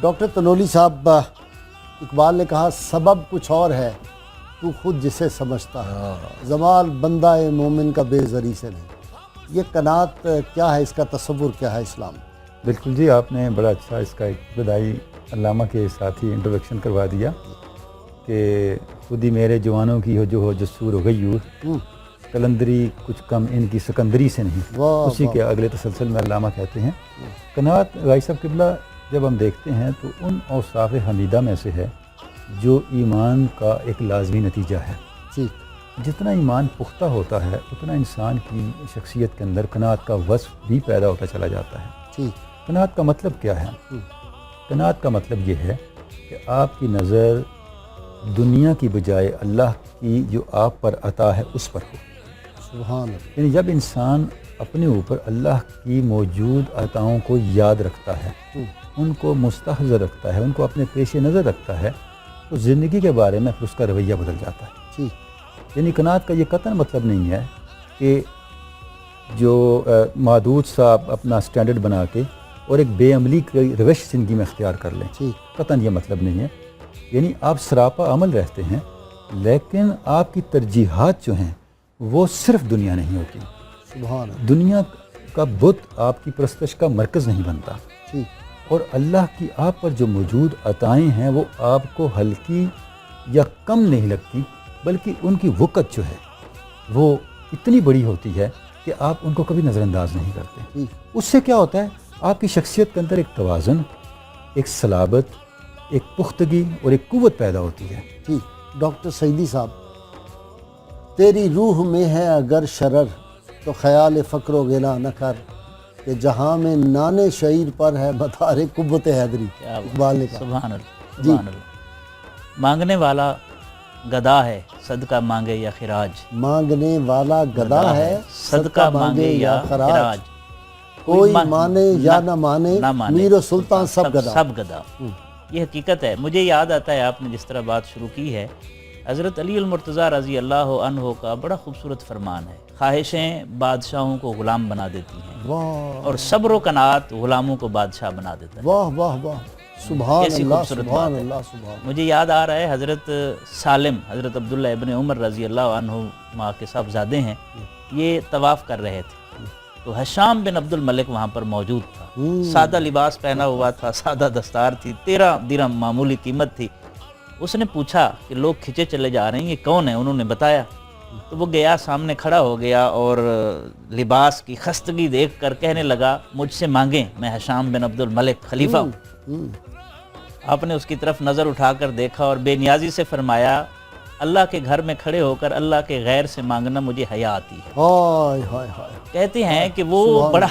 Doctor Tanoli صاحب، اقبال نے کہا سبب کچھ اور ہے تو خود جسے سمجھتا ہے، زوال بندہ مومن کا بے زری سے نہیں۔ یہ قناعت کیا ہے، اس کا تصور کیا ہے اسلام؟ بالکل جی، آپ نے بڑا اچھا اس کا ابتدائی علامہ کے ساتھ ہی انٹروڈکشن کروا دیا کہ خود ہی میرے جوانوں کی ہو جسور و غیور، قلندری کچھ کم ان کی سکندری سے نہیں۔ اسی کے اگلے تسلسل میں علامہ کہتے ہیں قناعت غازی صاحب قبلہ جب ہم دیکھتے ہیں تو ان اوصاف حمیدہ میں سے ہے جو ایمان کا ایک لازمی نتیجہ ہے۔ جتنا ایمان پختہ ہوتا ہے اتنا انسان کی شخصیت کے اندر قناعت کا وصف بھی پیدا ہوتا چلا جاتا ہے۔ قناعت کا مطلب کیا ہے؟ قناعت کا مطلب یہ ہے کہ آپ کی نظر دنیا کی بجائے اللہ کی جو آپ پر عطا ہے اس پر ہو۔ سبحان اللہ۔ یعنی جب انسان اپنے اوپر اللہ کی موجود عطاؤں کو یاد رکھتا ہے، ان کو مستحضر رکھتا ہے، ان کو اپنے پیش نظر رکھتا ہے، تو زندگی کے بارے میں پھر اس کا رویہ بدل جاتا ہے۔ یعنی قناعت کا یہ قطعاً مطلب نہیں ہے کہ جو محدود سا اپنا سٹینڈرڈ بنا کے اور ایک بے عملی کی روش زندگی میں اختیار کر لیں، قطعاً یہ مطلب نہیں ہے۔ یعنی آپ سراپا عمل رہتے ہیں لیکن آپ کی ترجیحات جو ہیں وہ صرف دنیا نہیں ہوتی۔ سبحان اللہ۔ دنیا کا بت آپ کی پرستش کا مرکز نہیں بنتا، اور اللہ کی آپ پر جو موجود عطائیں ہیں وہ آپ کو ہلکی یا کم نہیں لگتی، بلکہ ان کی وقت جو ہے وہ اتنی بڑی ہوتی ہے کہ آپ ان کو کبھی نظر انداز نہیں کرتے۔ اس سے کیا ہوتا ہے؟ آپ کی شخصیت کے اندر ایک توازن، ایک صلابت، ایک پختگی اور ایک قوت پیدا ہوتی ہے۔ ڈاکٹر سعیدی صاحب، تیری روح میں ہے اگر شرر تو خیال فقر و غنا نہ کر، کہ جہاں میں نانے شعیر پر ہے بطار قوت حیدری۔ اقبال نے کہا۔ سبحان اللہ، سبحان اللہ۔ مانگنے والا گدا ہے صدقہ مانگے یا خراج، مانگنے والا گدا ہے صدقہ مانگے یا خراج، کوئی مانے یا نہ مانے میر و سلطان سب گدا۔ سب گدا، یہ حقیقت ہے۔ مجھے یاد آتا ہے آپ نے جس طرح بات شروع کی ہے، حضرت علی المرتضیٰ رضی اللہ عنہ کا بڑا خوبصورت فرمان ہے، خواہشیں بادشاہوں کو غلام بنا دیتی ہیں اور صبر و قناعت غلاموں کو بادشاہ بنا دیتا ہے۔ واہ واہ واہ، سبحان کیسی اللہ، خوبصورت سبحان بات ہے۔ اللہ، سبحان۔ مجھے یاد آ رہا ہے حضرت سالم، حضرت عبداللہ ابن عمر رضی اللہ عنہ کے صاحبزادے ہیں، یہ طواف کر رہے تھے تو حشام بن عبد الملک وہاں پر موجود تھا، سادہ لباس پہنا ہوا تھا، سادہ دستار تھی، 13 درہم معمولی قیمت تھی۔ اس نے پوچھا کہ لوگ کھچے چلے جا رہے ہیں، یہ کون ہے؟ انہوں نے بتایا تو وہ گیا، سامنے کھڑا ہو گیا اور لباس کی خستگی دیکھ کر کہنے لگا مجھ سے مانگیں، میں حشام بن عبد الملک خلیفہ ہوں۔ آپ نے اس کی طرف نظر اٹھا کر دیکھا اور بے نیازی سے فرمایا اللہ کے گھر میں کھڑے ہو کر اللہ کے غیر سے مانگنا مجھے حیا آتی ہے۔ ہائے ہائے ہائے۔ کہتے ہیں کہ وہ بڑا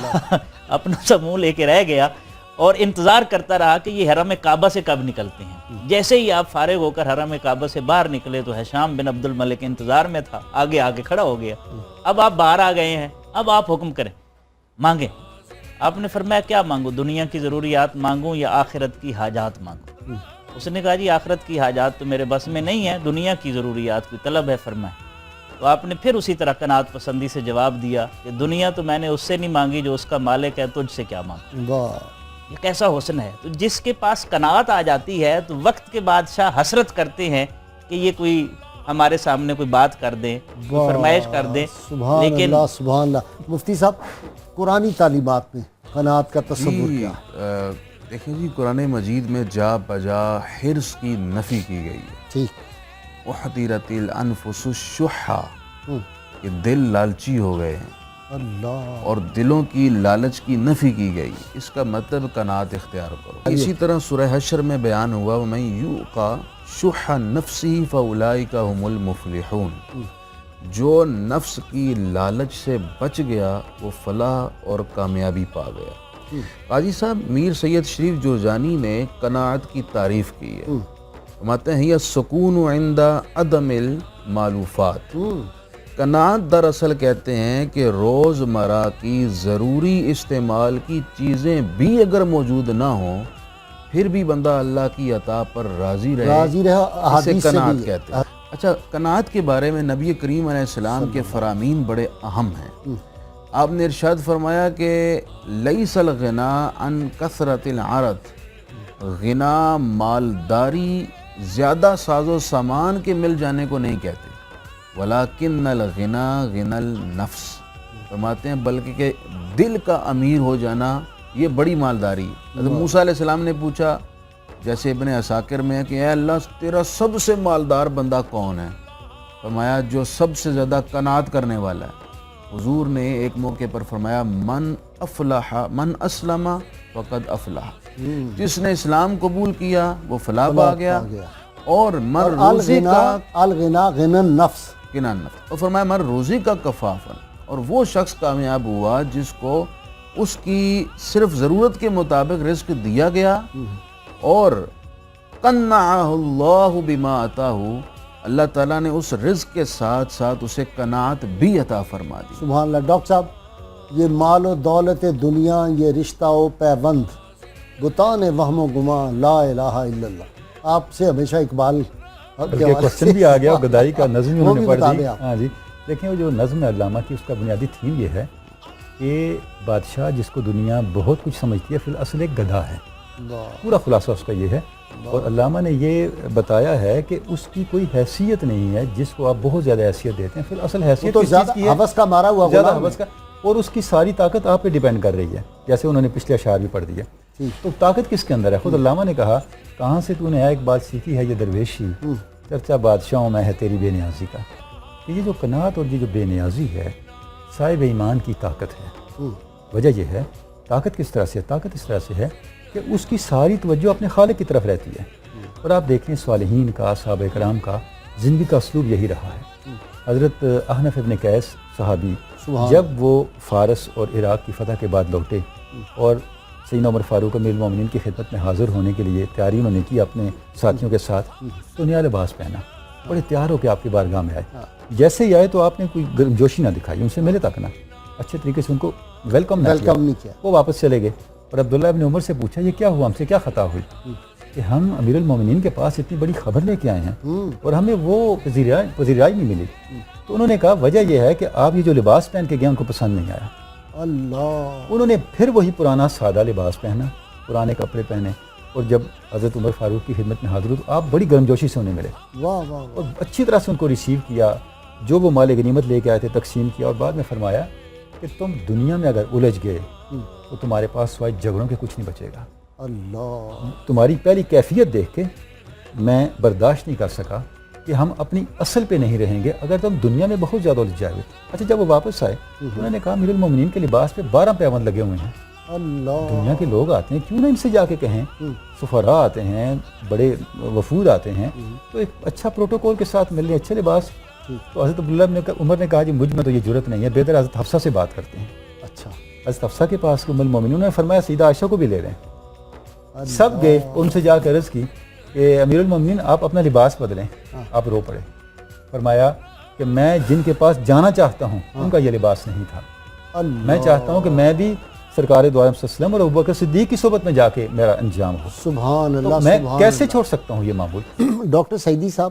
اپنا سا منہ لے کے رہ گیا اور انتظار کرتا رہا کہ یہ حرم کعبہ سے کب نکلتے ہیں۔ جیسے ہی آپ فارغ ہو کر حرم کعبہ سے باہر نکلے تو حشام بن عبد الملک انتظار میں تھا، آگے آگے کھڑا ہو گیا۔ اب آپ باہر آ گئے ہیں، اب آپ حکم کریں، مانگیں۔ آپ نے فرمایا کیا مانگوں؟ دنیا کی ضروریات مانگوں یا آخرت کی حاجات مانگوں؟ اس نے کہا جی آخرت کی حاجات تو میرے بس میں نہیں ہے، دنیا کی ضروریات کی طلب ہے فرمائے۔ تو آپ نے پھر اسی طرح قناعت پسندی سے جواب دیا کہ دنیا تو میں نے اس سے نہیں مانگی جو اس کا مالک ہے، تجھ سے کیا مانگوں؟ یہ کیسا حسن ہے! تو جس کے پاس قناعت آ جاتی ہے تو وقت کے بادشاہ حسرت کرتے ہیں کہ یہ کوئی ہمارے سامنے کوئی بات کر دیں، کوئی فرمائش کر دیں، سبحان لیکن اللہ، سبحان اللہ۔ مفتی صاحب، قرآنی تعلیمات میں قناعت کا تصور کیا ہے؟ دیکھیں جی، قرآن مجید میں جا بجا حرص کی نفی کی گئی ہے۔ ٹھیک۔ احضرت الانفس الشح، کہ دل لالچی ہو گئے ہیں اللہ، اور دلوں کی لالچ کی نفی کی گئی، اس کا مطلب قناعت اختیار کرو۔ اسی طرح سورہ حشر میں بیان ہوا وَمَن یُوقَ شُحَّ نَفْسِهِ فَأُولَٰئِکَ هُمُ الْمُفْلِحُونَ، جو نفس کی لالچ سے بچ گیا وہ فلاح اور کامیابی پا گیا۔ قاضی صاحب میر سید شریف جرجانی نے قناعت کی تعریف کی ہے، فرماتے ہیں یہ سکون عند عدم المعلوفات۔ قناعت دراصل کہتے ہیں کہ روزمرہ کی ضروری استعمال کی چیزیں بھی اگر موجود نہ ہوں پھر بھی بندہ اللہ کی عطا پر راضی رہے، اسے قناعت کہتے ہیں۔ اچھا، قناعت کے بارے میں نبی کریم علیہ السلام کے فرامین بڑے اہم ہیں۔ آپ نے ارشاد فرمایا کہ لیس الغنا عن کثرت العرض غنا مالداری زیادہ ساز و سامان کے مل جانے کو نہیں کہتے، ولیکن الغنا غنا النفس، فرماتے ہیں بلکہ کہ دل کا امیر ہو جانا یہ بڑی مالداری ہے۔ حضرت موسیٰ علیہ السلام نے پوچھا، جیسے ابن عساکر میں ہے کہ اے اللہ تیرا سب سے مالدار بندہ کون ہے؟ فرمایا جو سب سے زیادہ قناعت کرنے والا ہے۔ حضور نے ایک موقع پر فرمایا من افلح من اسلم فقد افلح، جس نے اسلام قبول کیا وہ فلاح پا گیا، اور من روزی کا الغنا غنا النفس، غنا النفس، اور فرمایا من روزی کا کفافن، اور وہ شخص کامیاب ہوا جس کو اس کی صرف ضرورت کے مطابق رزق دیا گیا، اور قنعہ اللہ بما اتاہ، اللہ تعالیٰ نے اس رزق کے ساتھ ساتھ اسے قناعت بھی عطا فرما دی۔ سبحان اللہ۔ ڈاکٹر صاحب یہ مال و دولت دنیا، یہ رشتہ و پیوند، بتان وہم و گماں، لا الہ الا اللہ، آپ سے ہمیشہ اقبال بلکہ کوشچن بھی آ گیا، گدائی کا نظم ہی وہ انہوں نے بھی پڑھ بتا دی۔ دیں آپ۔ ہاں جی، دیکھیں وہ جو نظم ہے علامہ کی، اس کا بنیادی تھیم یہ ہے کہ بادشاہ جس کو دنیا بہت کچھ سمجھتی ہے فی الاصل ایک گدھا ہے، پورا خلاصہ اس کا یہ ہے۔ اور علامہ نے یہ بتایا ہے کہ اس کی کوئی حیثیت نہیں ہے جس کو آپ بہت زیادہ حیثیت دیتے ہیں، فی الاصل حیثیت تو کس چیز زیادہ کی ہے؟ حوث کا مارا ہوا زیادہ غلام حوث کا، اور اس کی ساری طاقت آپ پہ ڈیپینڈ کر رہی ہے، جیسے انہوں نے پچھلے اشعار بھی پڑھ دیا۔ تو طاقت کس کے اندر ہے؟ خود علامہ نے کہا کہاں سے تو نے ایک بات سیکھی ہے یہ درویشی، چرچا بادشاہوں میں ہے تیری بے نیازی کا، کہ یہ جو قناعت اور یہ جو بے نیازی ہے صاحب ایمان کی طاقت ہے۔ وجہ یہ ہے طاقت کس طرح سے ہے؟ طاقت اس طرح سے ہے کہ اس کی ساری توجہ اپنے خالق کی طرف رہتی ہے۔ اور آپ دیکھیں صالحین کا، صحابہ کرام کا زندگی کا اسلوب یہی رہا ہے۔ حضرت احنف ابن قیس صحابی جب وہ فارس اور عراق کی فتح کے بعد لوٹے اور سیدنا عمر فاروق امیر المومنین کی خدمت میں حاضر ہونے کے لیے تیاری انہوں نے کی اپنے ساتھیوں کے ساتھ، تو نیا لباس پہنا، بڑے تیار ہو کے آپ کی بارگاہ میں آئے۔ جیسے ہی آئے تو آپ نے کوئی گرم جوشی نہ دکھائی، ان سے ملے تک نہ، اچھے طریقے سے ان کو ویلکم نہیں کیا، وہ واپس چلے گئے۔ اور عبداللہ ابن عمر سے پوچھا یہ کیا ہوا، ہم سے کیا خطا ہوئی کہ ہم امیر المومنین کے پاس اتنی بڑی خبر لے کے آئے ہیں اور ہمیں وہ وزیر رائے نہیں ملی؟ تو انہوں نے کہا وجہ یہ ہے کہ آپ یہ جو لباس پہن کے گئے ان کو پسند نہیں آیا۔ اللہ، انہوں نے پھر وہی پرانا سادہ لباس پہنا، پرانے کپڑے پہنے، اور جب حضرت عمر فاروق کی خدمت میں حاضر ہوئے تو آپ بڑی گرمجوشی سے انہیں ملے، واہ واہ، اور اچھی طرح سے ان کو ریسیو کیا، جو وہ مال غنیمت لے کے آئے تھے تقسیم کیا، اور بعد میں فرمایا کہ تم دنیا میں اگر الجھ گئے تو تمہارے پاس سوائے جھگڑوں کے کچھ نہیں بچے گا۔ اللہ، تمہاری پہلی کیفیت دیکھ کے میں برداشت نہیں کر سکا کہ ہم اپنی اصل پہ نہیں رہیں گے اگر تم دنیا میں بہت زیادہ الجھ جائے۔ اچھا جب وہ واپس آئے انہوں نے کہا امیر المومنین کے لباس پہ 12 پیوند لگے ہوئے ہیں، اللہ، دنیا کے لوگ آتے ہیں، کیوں نہ ان سے جا کے کہیں، سفراء آتے ہیں، بڑے وفود آتے ہیں، تو ایک اچھا پروٹوکول کے ساتھ مل لیں، اچھے لباس۔ تو حضرت عبداللہ بن عمر نے کہا جی مجھ میں تو یہ جرت نہیں ہے، بہتر حضرت حفصہ سے بات کرتے ہیں۔ اچھا، حضرت حفصہ کے پاس ام المومنین نے فرمایا سیدہ عائشہ کو بھی لے لیں۔ سب گئے، ان سے جا کر عرض کی کہ امیر المومنین آپ اپنا لباس بدلیں۔ آپ رو پڑے، فرمایا کہ میں جن کے پاس جانا چاہتا ہوں ان کا یہ لباس نہیں تھا، میں چاہتا ہوں کہ میں بھی سرکار دو عالم صلی اللہ علیہ وسلم اور ابوبکر صدیق کی صحبت میں جا کے میرا انجام ہو۔ سبحان اللہ، میں سبحان کیسے چھوڑ سکتا ہوں یہ معمول؟ ڈاکٹر سعیدی صاحب،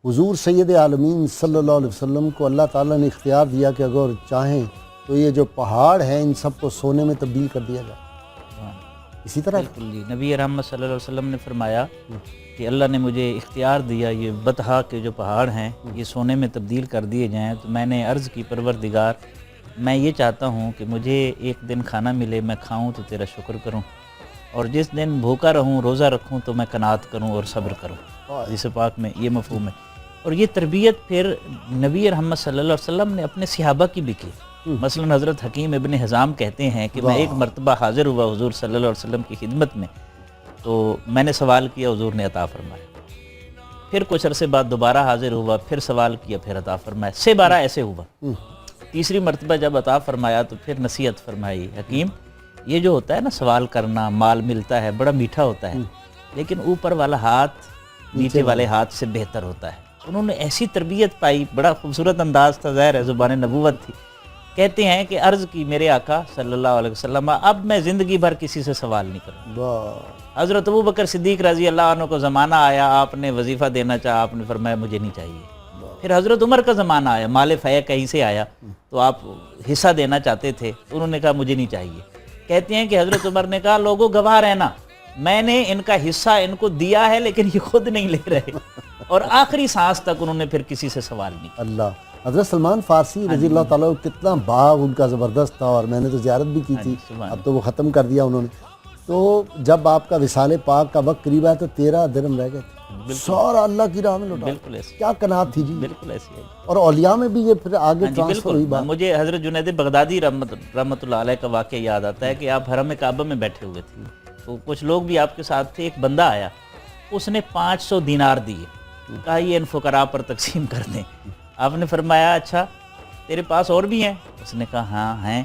حضور سید عالمین صلی اللہ علیہ وسلم کو اللہ تعالیٰ نے اختیار دیا کہ اگر چاہیں تو یہ جو پہاڑ ہیں ان سب کو سونے میں تبدیل کر دیا جائے، اسی طرح بالکل جی، نبی رحمت صلی اللہ علیہ وسلم نے فرمایا کہ اللہ نے مجھے اختیار دیا یہ بطحا کے جو پہاڑ ہیں یہ سونے میں تبدیل کر دیے جائیں، تو میں نے عرض کی پروردگار میں یہ چاہتا ہوں کہ مجھے ایک دن کھانا ملے، میں کھاؤں تو تیرا شکر کروں، اور جس دن بھوکا رہوں روزہ رکھوں تو میں قناعت کروں اور صبر کروں۔ حدیث پاک میں یہ مفہوم ہے، اور یہ تربیت پھر نبی رحمت صلی اللہ علیہ وسلم نے اپنے صحابہ کی بھی کی۔ مثلا حضرت حکیم ابن حزام کہتے ہیں کہ میں ایک مرتبہ حاضر ہوا حضور صلی اللہ علیہ وسلم کی خدمت میں، تو میں نے سوال کیا، حضور نے عطا فرمایا، پھر کچھ عرصے بعد دوبارہ حاضر ہوا، پھر سوال کیا، پھر عطا فرمایا، 6 بار ایسے ہوا۔ تیسری مرتبہ جب عطا فرمایا تو پھر نصیحت فرمائی، حکیم یہ جو ہوتا ہے نا سوال کرنا، مال ملتا ہے بڑا میٹھا ہوتا ہے، لیکن اوپر والا ہاتھ نیچے والے ہاتھ سے بہتر ہوتا ہے۔ انہوں نے ایسی تربیت پائی، بڑا خوبصورت انداز تھا، ظاہر ہے زبان نبوت تھی۔ کہتے ہیں کہ عرض کی میرے آقا صلی اللہ علیہ وسلم اب میں زندگی بھر کسی سے سوال نہیں کروں۔ حضرت ابوبکر صدیق رضی اللہ عنہ کو زمانہ آیا، آپ نے وظیفہ دینا چاہا، آپ نے فرمایا مجھے نہیں چاہیے۔ پھر حضرت عمر کا زمانہ آیا، مال فیع کہیں سے آیا تو آپ حصہ دینا چاہتے تھے، تو انہوں نے کہا مجھے نہیں چاہیے۔ کہتے ہیں کہ حضرت عمر نے کہا لوگوں گواہ رہنا میں نے ان کا حصہ ان کو دیا ہے لیکن یہ خود نہیں لے رہے، اور آخری سانس تک انہوں نے پھر کسی سے سوال نہیں کیا۔ اللہ، حضرت سلمان فارسی رضی اللہ تعالیٰ عنہ، کتنا باغ ان کا زبردست تھا، اور میں نے تو زیارت بھی کی تھی، اب تو وہ ختم کر دیا انہوں نے۔ تو جب آپ کا وصال پاک کا وقت قریب ہے تو 13 درہم رہ گئے تھے، سارا اللہ کی راہ میں لوٹا۔ بالکل ایسے، کیا قناعت تھی جی، بالکل ایسی ہے۔ اور اولیاء میں بھی یہ پھر آگے جی ٹرانسفر ہوئی بالکل، بات۔ مجھے حضرت جنید بغدادی رحمۃ اللہ علیہ کا واقعہ یاد آتا ہے کہ آپ حرم کعبہ میں بیٹھے ہوئے تھے، تو کچھ لوگ بھی آپ کے ساتھ تھے، ایک بندہ آیا، اس نے 500 دینار دیے، کہا یہ ان فقراء پر تقسیم کر دیں۔ آپ نے فرمایا اچھا تیرے پاس اور بھی ہیں؟ اس نے کہا ہاں ہیں۔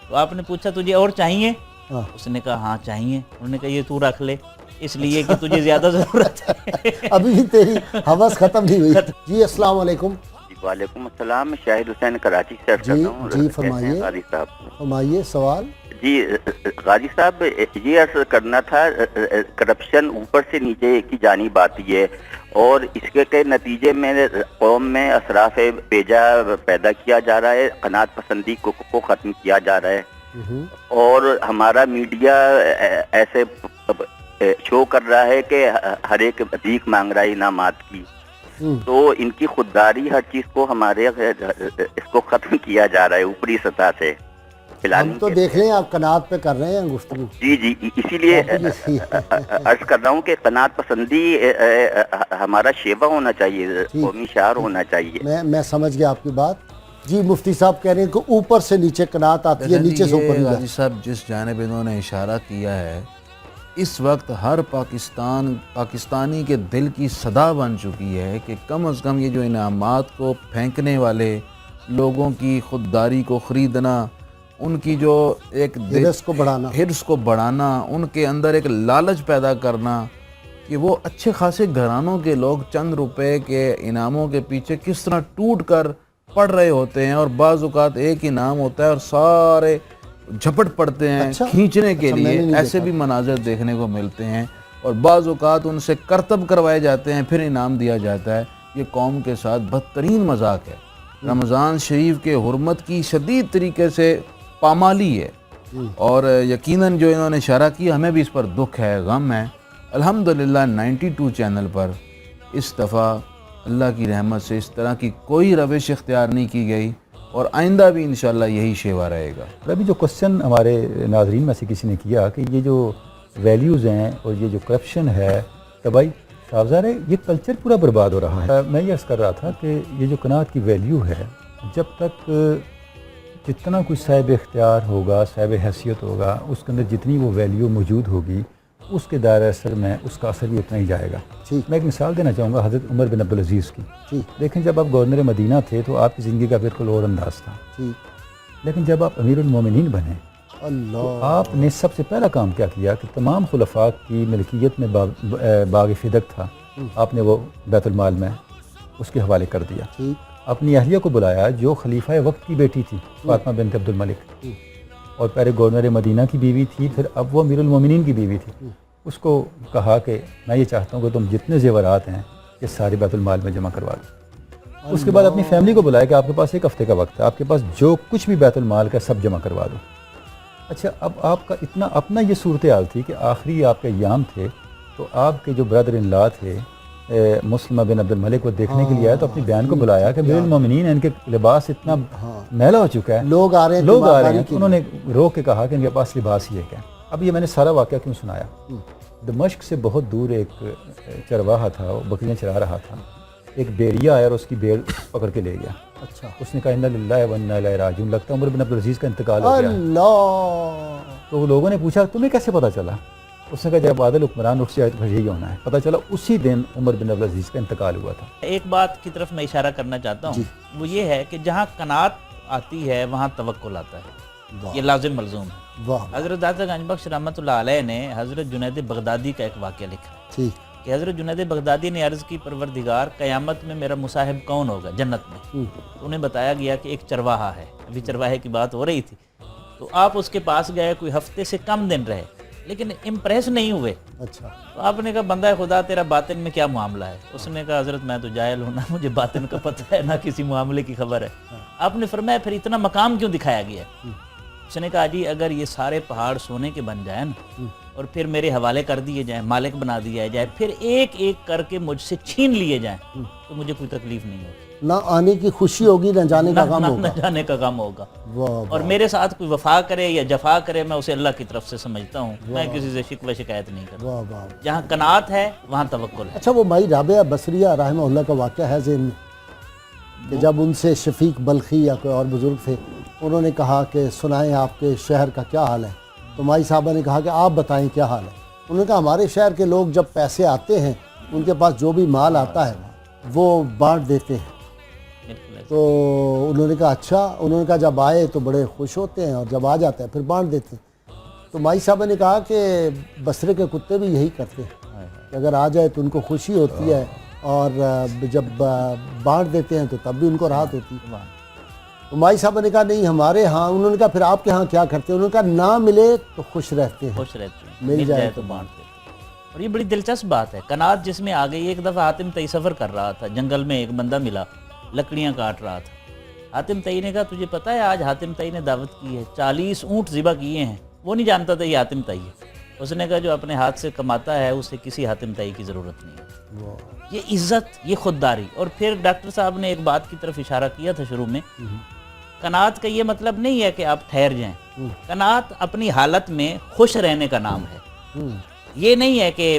تو آپ نے پوچھا تجھے اور چاہیے؟ اس نے کہا ہاں چاہیے۔ انہوں نے کہا یہ تو رکھ لے، اس لیے کہ تجھے زیادہ ضرورت ہے۔ ابھی بھی تیری حوث ختم نہیں ہوئی۔ جی السلام علیکم۔ وعلیکم السلام، میں شاہد حسین کراچی سے عرض کرتا ہوں۔ جی فرمائیے، غازی صاحب، فرمائیے سوال۔ جی غازی صاحب یہ عرض کرنا تھا، کرپشن اوپر سے نیچے کی جانب آتی ہے، اور اس کے نتیجے میں قوم میں اسراف بیجا پیدا کیا جا رہا ہے، قناعت پسندی کو ختم کیا جا رہا ہے، اور ہمارا میڈیا ایسے شو کر رہا ہے کہ ہر ایک بھیک مانگ رہا ہے انعامات کی، تو ان کی خودداری ہر چیز کو ہمارے اس کو ختم کیا جا رہا ہے اوپری سطح سے۔ ہم تو دیکھ لیں آپ قناعت پہ کر رہے ہیں گفتگو۔ جی جی، اسی لیے عرض کر رہا ہوں کہ قناعت پسندی ہمارا شیوا ہونا چاہیے، قومی شعار ہونا چاہیے۔ میں سمجھ گیا آپ کی بات۔ جی مفتی صاحب کہہ رہے ہیں کہ اوپر سے نیچے قناعت آتی ہے، نیچے سے اوپر غازی صاحب جس جانب انہوں نے اشارہ کیا ہے، اس وقت ہر پاکستانی کے دل کی صدا بن چکی ہے کہ کم از کم یہ جو انعامات کو پھینکنے والے لوگوں کی خودداری کو خریدنا، ان کی جو ایک حرص کو بڑھانا، ان کے اندر ایک لالچ پیدا کرنا کہ وہ اچھے خاصے گھرانوں کے لوگ چند روپے کے انعاموں کے پیچھے کس طرح ٹوٹ کر پڑ رہے ہوتے ہیں، اور بعض اوقات ایک انعام ہوتا ہے اور سارے جھپٹ پڑتے ہیں کھینچنے کے لیے۔ ایسے بھی مناظر دیکھنے کو ملتے ہیں، اور بعض اوقات ان سے کرتب کروائے جاتے ہیں، پھر انعام دیا جاتا ہے۔ یہ قوم کے ساتھ بدترین مذاق ہے۔ رمضان شریف کے حرمت کی شدید طریقے سے پامالی ہے، اور یقیناً جو انہوں نے اشارہ کیا، ہمیں بھی اس پر دکھ ہے، غم ہے۔ الحمدللہ 92 چینل پر اس دفعہ اللہ کی رحمت سے اس طرح کی کوئی روش اختیار نہیں کی گئی، اور آئندہ بھی انشاءاللہ یہی شیوا رہے گا۔ ابھی جو کوسچن ہمارے ناظرین میں سے کسی نے کیا کہ یہ جو ویلیوز ہیں اور یہ جو کرپشن ہے، تو بھائی صاحب ظاہر ہے یہ کلچر پورا برباد ہو رہا ہے۔ میں یہ عرض کر رہا تھا کہ یہ جو قناعت کی ویلیو ہے، جب تک جتنا کوئی صاحب اختیار ہوگا، صاحب حیثیت ہوگا، اس کے اندر جتنی وہ ویلیو موجود ہوگی، اس کے دائرہ اثر میں اس کا اثر بھی اتنا ہی جائے گا۔ میں ایک مثال دینا چاہوں گا حضرت عمر بن عبدالعزیز کی۔ دیکھیں جب آپ گورنر مدینہ تھے تو آپ کی زندگی کا بالکل اور انداز تھا، لیکن جب آپ امیر المومنین بنے تو آپ نے سب سے پہلا کام کیا کیا کہ تمام خلفاء کی ملکیت میں باغ فدق تھا، آپ نے وہ بیت المال میں اس کے حوالے کر دیا۔ اپنی اہلیہ کو بلایا جو خلیفہ وقت کی بیٹی تھی، فاطمہ بنت عبد الملک، اور پہلے گورنر مدینہ کی بیوی تھی، پھر اب وہ امیر المومنین کی بیوی تھی۔ اس کو کہا کہ میں یہ چاہتا ہوں کہ تم جتنے زیورات ہیں یہ سارے بیت المال میں جمع کروا دو۔ اس کے بعد اپنی فیملی کو بلایا کہ آپ کے پاس 1 ہفتے کا وقت ہے، آپ کے پاس جو کچھ بھی بیت المال کا سب جمع کروا دو۔ اچھا، اب آپ کا اتنا اپنا یہ صورتحال تھی کہ آخری آپ کے ایام تھے، تو آپ کے جو بردر ان لا تھے مسلمہ بن عبد الملک کو دیکھنے کے لیے آیا، تو اپنی بہن کو بلایا کہ امیر المومنین ان کے لباس اتنا میلا ہو چکا ہے، لوگ آ رہے ہیں۔ انہوں نے روک کے کہا کہ ان کے پاس لباس ہی ہے کیا۔ اب یہ میں نے سارا واقعہ کیوں سنایا؟ دمشق سے بہت دور ایک چرواہا تھا، وہ بکریاں چرا رہا تھا، ایک بیڑیا آیا اور اس کی بیڑ پکڑ کے لے گیا۔ اچھا، اس نے کہا انا للہ و انا الیہ راجعون، لگتا ہے عمر بن عبدالعزیز کا انتقال ہو گیا۔ تو لوگوں نے پوچھا تمہیں کیسے پتا چلا؟ اس نے کہا جب عادل حکمران اٹھ جائے تو یہی ہونا ہے۔ پتہ چلا اسی دن عمر بن عبدالعزیز کا انتقال ہوا تھا۔ ایک بات کی طرف میں اشارہ کرنا چاہتا ہوں، وہ یہ ہے کہ جہاں قناعت آتی ہے وہاں توکل آتا ہے، یہ لازم ملزوم ہے۔ حضرت داتا گنج بخش رحمۃ اللہ علیہ نے حضرت جنید بغدادی کا ایک واقعہ لکھا ہے کہ حضرت جنید بغدادی نے عرض کی پروردگار قیامت میں میرا مصاحب کون ہوگا جنت میں؟ تو انہیں بتایا گیا کہ ایک چرواہا ہے، ابھی چرواہے کی بات ہو رہی تھی، تو آپ اس کے پاس گئے، کوئی ہفتے سے کم دن رہے لیکن امپریس نہیں ہوئے۔ اچھا، تو آپ نے کہا بندہ خدا تیرا باطن میں کیا معاملہ ہے؟ اس نے کہا حضرت میں تو جاہل ہوں، نہ مجھے باطن کا پتہ ہے نہ کسی معاملے کی خبر ہے۔ آپ نے فرمایا پھر اتنا مقام کیوں دکھایا گیا ہے؟ اس نے کہا جی اگر یہ سارے پہاڑ سونے کے بن جائیں نا اور پھر میرے حوالے کر دیے جائیں، مالک بنا دیا جائے، پھر ایک ایک کر کے مجھ سے چھین لیے جائیں تو مجھے کوئی تکلیف نہیں ہوگی، نہ آنے کی خوشی ہوگی نہ جانے کا غم نہ ہوگا. جانے کا غم ہوگا. واہ اور میرے ساتھ کوئی وفا کرے یا جفا کرے میں اسے اللہ کی طرف سے سمجھتا ہوں، میں کسی سے شکوہ شکایت نہیں کرتا. واہ واہ. جہاں قناعت ہے وہاں توکل ہے. اچھا وہ بھائی رابعہ بصریہ رحمہ اللہ کا واقعہ ہے ذہن میں کہ جب ان سے شفیق بلخی یا کوئی اور بزرگ تھے، انہوں نے کہا کہ سنائیں آپ کے شہر کا کیا حال ہے، تو مائی صاحبہ نے کہا کہ آپ بتائیں کیا حال ہے. انہوں نے کہا ہمارے شہر کے لوگ جب پیسے آتے ہیں ان کے پاس جو بھی مال آتا ہے وہ بانٹ دیتے ہیں. تو انہوں نے کہا اچھا. انہوں نے کہا جب آئے تو بڑے خوش ہوتے ہیں اور جب آ جاتا ہے پھر بانٹ دیتے ہیں. تو مائی صاحبہ نے کہا کہ بصرے کے کتے بھی یہی کرتے ہیں کہ اگر آ جائے تو ان کو خوشی ہوتی ہے اور جب بانٹ دیتے ہیں تو تب بھی ان کو راحت ہوتی ہے. تو مائی صاحبہ نے کہا نہیں ہمارے ہاں. انہوں نے کہا پھر آپ کے ہاں کیا کرتے ہیں؟ انہوں نے کہا نہ ملے تو خوش رہتے ہیں، خوش رہتے ہیں، مل جائے تو بانٹ دیتے ہیں. اور یہ بڑی دلچسپ بات ہے قناعت جس میں آ گئی. ایک دفعہ حاتم تئی سفر کر رہا تھا، جنگل میں ایک بندہ ملا لکڑیاں کاٹ رہا تھا. حاتم تئی نے کہا تجھے پتہ ہے آج حاتم تئی نے دعوت کی ہے، 40 اونٹ ذبح کیے ہیں. وہ نہیں جانتا تھا یہ حاتم تئی ہے. اس نے کہا جو اپنے ہاتھ سے کماتا ہے اسے کسی حاتم تئی کی ضرورت نہیں ہے. یہ عزت، یہ خودداری. اور پھر ڈاکٹر صاحب نے ایک بات کی طرف اشارہ کیا تھا شروع میں، قناعت کا یہ مطلب نہیں ہے کہ آپ ٹھہر جائیں. قناعت اپنی حالت میں خوش رہنے کا نام ہے. یہ نہیں ہے کہ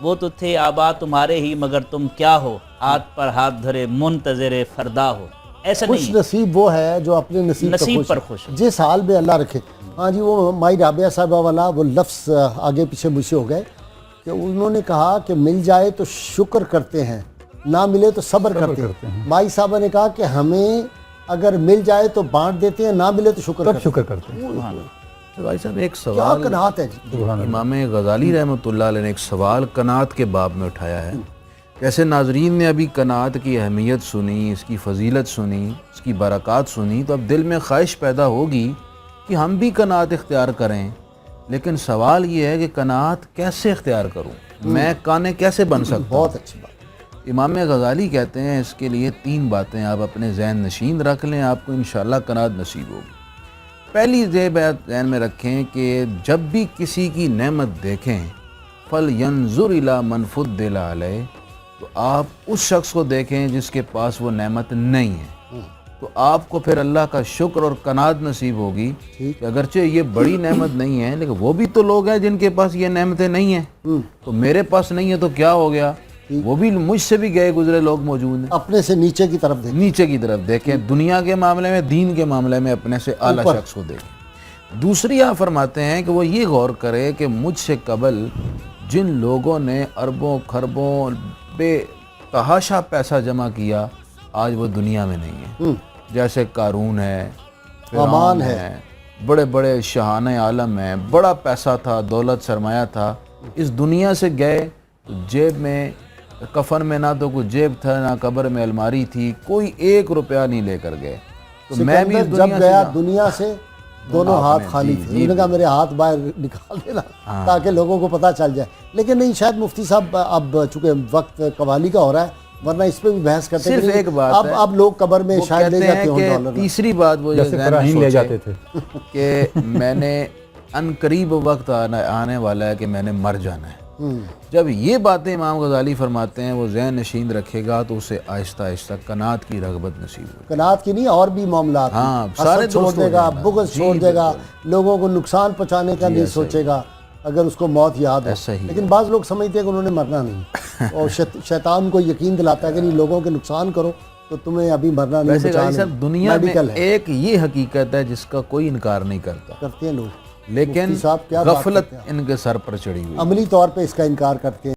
وہ تو تھے آبا تمہارے ہی مگر تم کیا ہو، ہاتھ پر ہاتھ دھرے منتظر فردا ہو. ایسا خوش نہیں ہے. نصیب وہ ہے جو اپنے نصیب پر خوش ہے. جس حال میں اللہ رکھے. ہاں جی وہ مائی رابعہ صاحبہ والا وہ لفظ آگے پیچھے مجھ سے ہو گئے کہ انہوں نے کہا کہ مل جائے تو شکر کرتے ہیں، نہ ملے تو صبر کرتے ہیں. مائی صاحبہ نے کہا کہ ہمیں اگر مل جائے تو بانٹ دیتے ہیں، نہ ملے تو شکر کرتے ہیں. بھائی صاحب ایک کیا سوال قناعت ہے جی. امام غزالی رحمۃ اللہ علیہ نے ایک سوال قناعت کے باب میں اٹھایا ہے. جیسے ناظرین نے ابھی قناعت کی اہمیت سنی، اس کی فضیلت سنی، اس کی برکات سنی، تو اب دل میں خواہش پیدا ہوگی کہ ہم بھی قناعت اختیار کریں. لیکن سوال یہ ہے کہ قناعت کیسے اختیار کروں، میں قانع کیسے بن سکتا ہوں؟ بہت اچھی بات. امام غزالی کہتے ہیں اس کے لیے 3 باتیں آپ اپنے ذہن نشین رکھ لیں، آپ کو انشاءاللہ قناعت نصیب ہوگی. پہلی بات ذہن میں رکھیں کہ جب بھی کسی کی نعمت دیکھیں فَلْيَنْظُرْ إِلَىٰ مَنْ فُضِّلَ عَلَيْهِ، تو آپ اس شخص کو دیکھیں جس کے پاس وہ نعمت نہیں ہے. تو آپ کو پھر اللہ کا شکر اور قناعت نصیب ہوگی کہ اگرچہ یہ بڑی نعمت نہیں ہے لیکن وہ بھی تو لوگ ہیں جن کے پاس یہ نعمتیں نہیں ہیں، تو میرے پاس نہیں ہے تو کیا ہو گیا، وہ بھی مجھ سے بھی گئے گزرے لوگ موجود ہیں. اپنے سے نیچے کی طرف دیکھیں، نیچے کی طرف دیکھیں، دنیا کے معاملے میں، دین کے معاملے میں اپنے سے اعلیٰ شخص کو دیکھیں. دوسری آپ فرماتے ہیں کہ وہ یہ غور کرے کہ مجھ سے قبل جن لوگوں نے اربوں خربوں بے تحاشا پیسہ جمع کیا آج وہ دنیا میں نہیں ہے. جیسے قارون ہے، حامان فرعون ہے، بڑے بڑے شاہان عالم ہیں، بڑا پیسہ تھا، دولت سرمایہ تھا، اس دنیا سے گئے تو جیب میں کفن میں نہ تو کوئی جیب تھا نہ قبر میں الماری تھی، کوئی 1 روپیہ نہیں لے کر گئے. تو میں بھی سکندر جب گیا دنیا سے دونوں ہاتھ خالی تھے. انہوں نے کہا میرے ہاتھ باہر نکال دینا تاکہ لوگوں کو پتہ چل جائے. لیکن نہیں، شاید مفتی صاحب اب چونکہ وقت قوالی کا ہو رہا ہے، ورنہ اس پہ بھی بحث کرتے ہیں. صرف ایک بات ہے، اب لوگ قبر میں شاید لے جاتے کہ ہیں $1. تیسری بات وہ جیسے فراہیم لے جاتے تھے کہ میں نے ان قریب وقت آنے والا ہے کہ میں نے مر جانا ہے. جب یہ باتیں امام غزالی فرماتے ہیں وہ ذہن نشین رکھے گا تو اسے آہستہ آہستہ قناعت کی رغبت نصیب ہوگی. قناعت کی نہیں اور بھی معاملات، ہاں، سارے حسد چھوڑ دے گا، بغض چھوڑ دے گا، لوگوں کو نقصان پہنچانے کا نہیں سوچے گا اگر اس کو موت یاد ہو. لیکن بعض لوگ سمجھتے ہیں کہ انہوں نے مرنا نہیں، اور شیطان کو یقین دلاتا ہے کہ نہیں لوگوں کے نقصان کرو تو تمہیں ابھی مرنا نہیں. ویسے غازی صاحب دنیا میں ایک یہ حقیقت ہے جس کا کوئی انکار نہیں کرتے ہیں لوگ، لیکن غفلت ان کے سر پر چڑھی ہوئی، عملی طور پہ اس کا انکار کرتے ہیں.